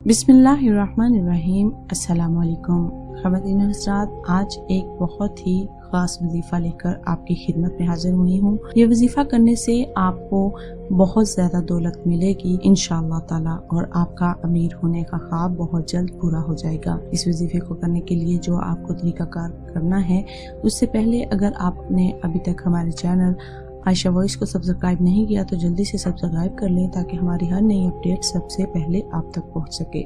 बिस्मिल्लाहिर्रहमानिर्रहीम। अस्सलाम वालेकुम। ख़वातीन हज़रात, आज एक बहुत ही ख़ास वजीफ़ा लेकर आपकी खिदमत में हाजिर हुई हूँ। ये वजीफ़ा करने से आपको बहुत ज़्यादा दौलत मिलेगी इंशाअल्लाह ताला, और आपका अमीर होने का ख्वाब बहुत जल्द पूरा हो जाएगा। इस वजीफ़े को करने के लिए जो आपको तरीक़ाकार करना है, उससे पहले अगर आपने अभी तक हमारे चैनल आयशा वॉइस को सब्सक्राइब नहीं किया तो जल्दी से सब्सक्राइब कर लें, ताकि हमारी हर नई अपडेट सबसे पहले आप तक पहुंच सके।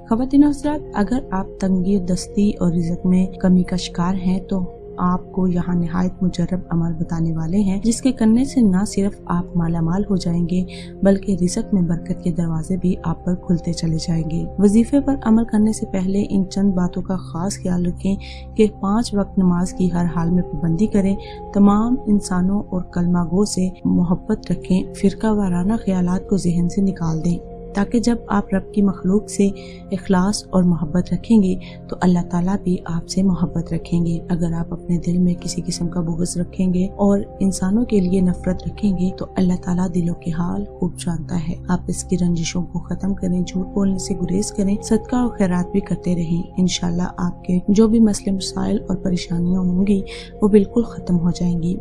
ख़वातीन हज़रात, अगर आप तंगी दस्ती और रिज़्क़ में कमी का शिकार हैं तो आपको यहाँ निहायत मुजर्रब अमल बताने वाले हैं, जिसके करने से न सिर्फ आप मालामाल हो जाएंगे बल्कि रिज़्क़ में बरकत के दरवाजे भी आप पर खुलते चले जाएंगे। वजीफे पर अमल करने से पहले इन चंद बातों का खास ख्याल रखें कि 5 वक्त नमाज की हर हाल में पाबंदी करें, तमाम इंसानों और कलमा गो से मोहब्बत रखें, फिरका वाराना ख्यालात को जहन से निकाल दें, ताकि जब आप रब की मखलूक से इखलास और मोहब्बत रखेंगे तो अल्लाह ताला भी आपसे मोहब्बत रखेंगे। अगर आप अपने दिल में किसी किस्म का बुग़्ज़ रखेंगे और इंसानों के लिए नफरत रखेंगे तो अल्लाह ताला दिलों के हाल खूब जानता है। आप इसकी रंजिशों को ख़त्म करें, झूठ बोलने से गुरेज करें, सदका और खैरात भी करते रहें। इंशाअल्लाह आपके जो भी मसले मसाइल और परेशानियाँ होंगी वो बिल्कुल ख़त्म हो जाएंगी।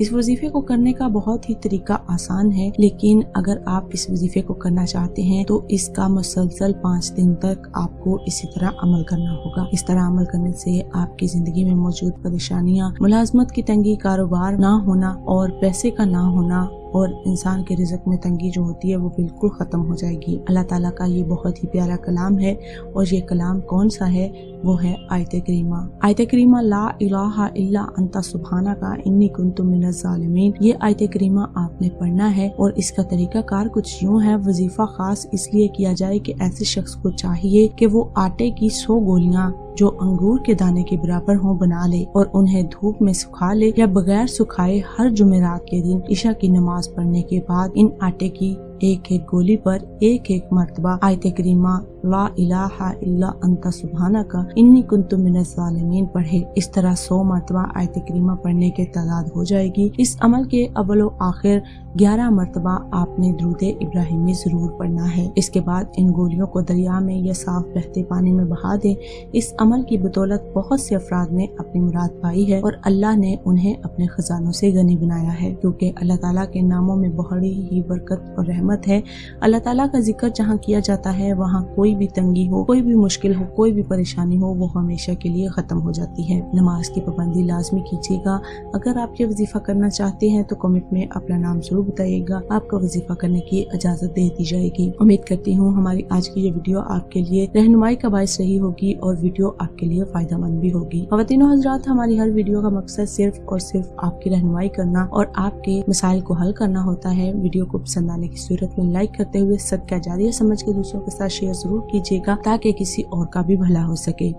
इस वजीफे को करने का बहुत ही तरीका आसान है, लेकिन अगर आप इस वजीफे को करना चाहते हैं तो इसका मुसलसल 5 दिन तक आपको इसी तरह अमल करना होगा। इस तरह अमल करने से आपकी जिंदगी में मौजूद परेशानियां, मुलाजमत की तंगी, कारोबार ना होना और पैसे का ना होना और इंसान के रिज़्क़ में तंगी जो होती है वो बिल्कुल ख़त्म हो जाएगी। अल्लाह ताला का ये बहुत ही प्यारा कलाम है, और ये कलाम कौन सा है? वो है आयत करीमा। आयत करीमा ला इलाहा इल्ला अंता सुब्हानका इन्नी कुन्तु मिनज़ ज़ालिमीन। ये आयत करीमा आपने पढ़ना है, और इसका तरीका कार कुछ यूँ है। वजीफा खास इसलिए किया जाए कि ऐसे शख्स को चाहिए कि वो आटे की 100 गोलियाँ जो अंगूर के दाने के बराबर हों बना ले और उन्हें धूप में सुखा ले, या बगैर सुखाए हर जुमेरात के दिन इशा की नमाज पढ़ने के बाद इन आटे की एक गोली पर एक मर्तबा आयत करीमा ला इलाहा इल्ला अंता सुब्हानका इन्नी कुन्तु मिनज़ ज़ालिमीन पढ़े। इस तरह 100 मर्तबा आयत करीमा पढ़ने के तादाद हो जाएगी। इस अमल के अव्वल आखिर 11 मर्तबा आपने दुरूद इब्राहिमी जरूर पढ़ना है। इसके बाद इन गोलियों को दरिया में या साफ बहते पानी में बहा दें। इस अमल की बदौलत बहुत से अफराद ने अपनी मुराद पाई है, और अल्लाह ने उन्हें अपने खजानों से गनी बनाया है, क्योंकि अल्लाह ताला के नामों में बड़ी ही बरकत और रहमत है। अल्लाह ताला का जिक्र जहाँ किया जाता है वहाँ कोई भी तंगी हो, कोई भी मुश्किल हो, कोई भी परेशानी हो, वो हमेशा के लिए खत्म हो जाती है। नमाज की पाबंदी लाजमी कीजिएगा। अगर आप ये वजीफा करना चाहते हैं तो कमेंट में अपना नाम जरूर बताइएगा, आपका वजीफा करने की इजाजत दे दी जाएगी। उम्मीद करती हूँ हमारी आज की ये वीडियो आपके लिए रहनुमाई का बायस रही होगी और वीडियो आपके लिए फायदेमंद भी होगी। ख़वातीनो हज़रात, हमारी हर वीडियो का मकसद सिर्फ और सिर्फ आपकी रहनुमाई करना और आपके मसाइल को हल करना होता है। वीडियो को पसंद आने की सूरत में लाइक करते हुए सदका जारिया समझ के दूसरों के साथ शेयर जरूर कीजिएगा, ताकि किसी और का भी भला हो सके।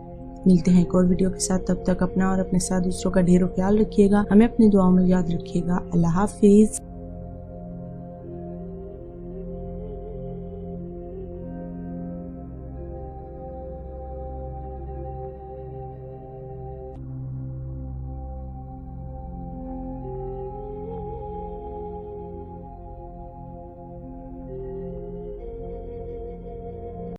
मिलते हैं एक और वीडियो के साथ, तब तक अपना और अपने साथ दूसरों का ढेरों ख्याल रखिएगा। हमें अपनी दुआओं में याद रखिएगा। अल्लाह हाफिज।